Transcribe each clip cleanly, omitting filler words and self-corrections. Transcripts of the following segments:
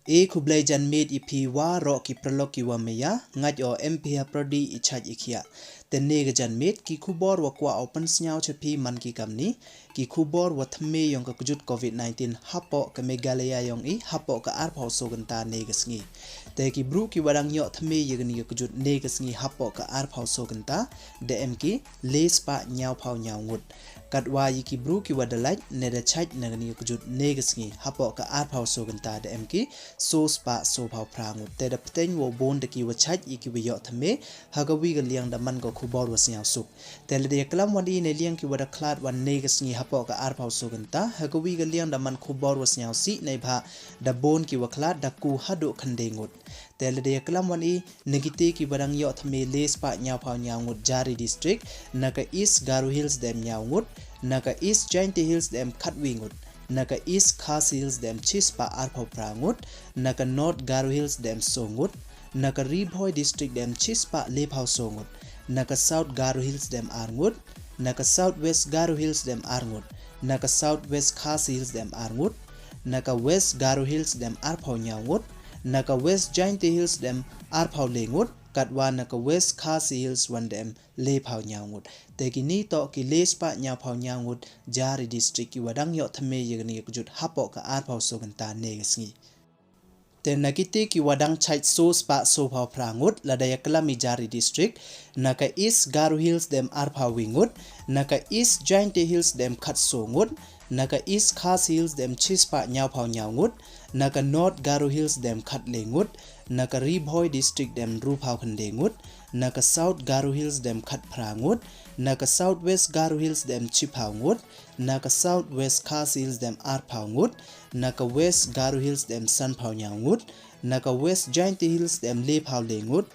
E kublai jan made ipi wa ro ki praloki wa meya ngaj o MP prodi ichaj ikia. Tenega jan made ki khubor wa kwa open snyao chepi man ki kamni ki khubor wa thymme yong ka kujut Covid-19 hapoh ke Meghalaya yong i hapoh ka arpau soganta negas ngi. Te ki bru ki wadang yo thymme yegni ka kujut negas ngi hapoh ka arpau soganta DM ki les pa nyao pau nyao ngut. Katwa yiki bru ki wadalaj ne da chaj nagni kujut negas ngi hapoh ka arpau soganta DM ki so spa so pau prangut te da pteng wo bon de ki wa chaj yiki wa yo thymme hagawi ga liang da man ko khubor wa snyao suk te le de klam wadi ne liang ki wada klat wan negas ngi hapoh ka arpau soganta hagawi ga liang da man khubor wa snyao si nei bha da bon ki wa klat da ku hadu khande ngut te le de klam wani negite ki wadang yo thymme les pa nyao pau nyao ngut jari district naka east garu hills dem nyao ngut naka east giant hills dem khatwi ngut naka east khas hills dem chispa arpau prangut naka north garu hills dem songut naka ribhoi district dem chispa lepau songut naka south garu hills dem arngut naka southwest garu hills dem arngut naka southwest khas hills dem arngut naka west garu hills dem arpau nyaungut naka west giant hills dem arpau lengut katwa naka west khas hills wan dem lepau nyaungut tegini to ki lespa nyapau nyaungut jari district ki wadang yo thymme yegni kujut hapoh ka arpau soganta negasngi te nakite ki wadang chait so spa so pau prangut ladaya klami jari district naka east garu hills dem arpau wingut naka east giant hills dem khat songut naka east khas hills dem chispa nyapau nyaungut naka north garu hills dem khat lengut naka ribhoi district dem rupau khandengut naka south garu hills dem khat prangut naka southwest garu hills dem chipaungut naka southwest khas hills dem arpaungut naka west garu hills dem sanpau nyaungut naka west giant hills dem lepau lengut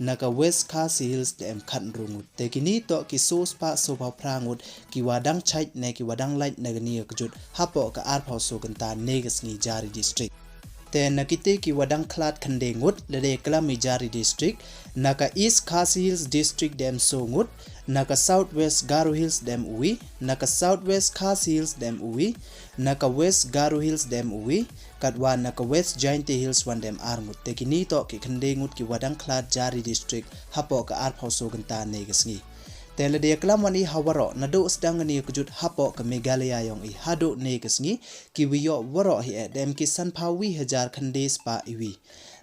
naka west khas hills dem khanrungut tekini to ki sos pa so pau prangut ki wadang chait ne ki wadang light nagni kujut hapoh ka arpau soganta negas ngi jari district te nakite ki wadang klat khandengut lede klami jari district naka east khas hills district dem songut naka southwest garu hills dem uwi naka southwest khas hills dem uwi naka west garu hills dem uwi katwa naka west giant hills wan dem arngut tekini to ki khandengut ki wadang klat jari district hapoh ka arpau soganta negasngi tele de klamani hawaro nado sdangani kujut hapoh ka Meghalaya yong i hado negasngi ki wiyo waro hi dem ki sanpawi hajar khandes pa iwi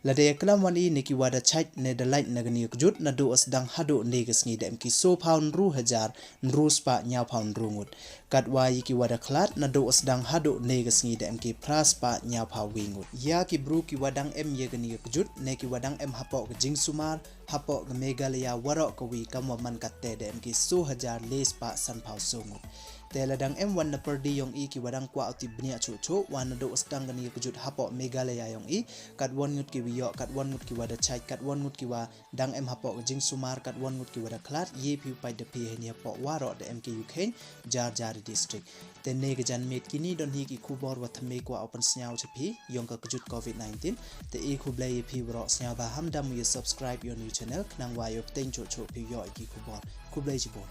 lade klamani niki wada chait ne da light nagani kujut nado asdang hado negasngi dem ki so pound ru hajar nru spa nya pound rungut katwa yiki wada klat nado asdang hado negasngi dem ki pras pa nya pa wingut ya ki bru ki wadang em yegani kujut ne ki wadang em hapoh ka jingsumar hapoh ka Meghalaya waro ka wi kamwa man katte dem ki so hajar les pa sanpau songut teladang M1 na perdi yong i ki wadang kwa uti bnia chuchu wan do stang gani kujut hapoh Meghalaya yong i kat won ngut ki wiyo kat won ngut ki wada chai kat won ngut ki wa dang em hapoh jing sumar kat won ngut ki wada klat ye pi pai de pi henya po waro de mk UK jar jari district te nega jan met kini don hi ki khubor wa thymme kwa open snyao chepi yong ka kujut Covid-19 te e khublai pi waro snyao ba hamdam you subscribe your new channel knang wa yo teng chuchu pi yo ki khubor khublai jibon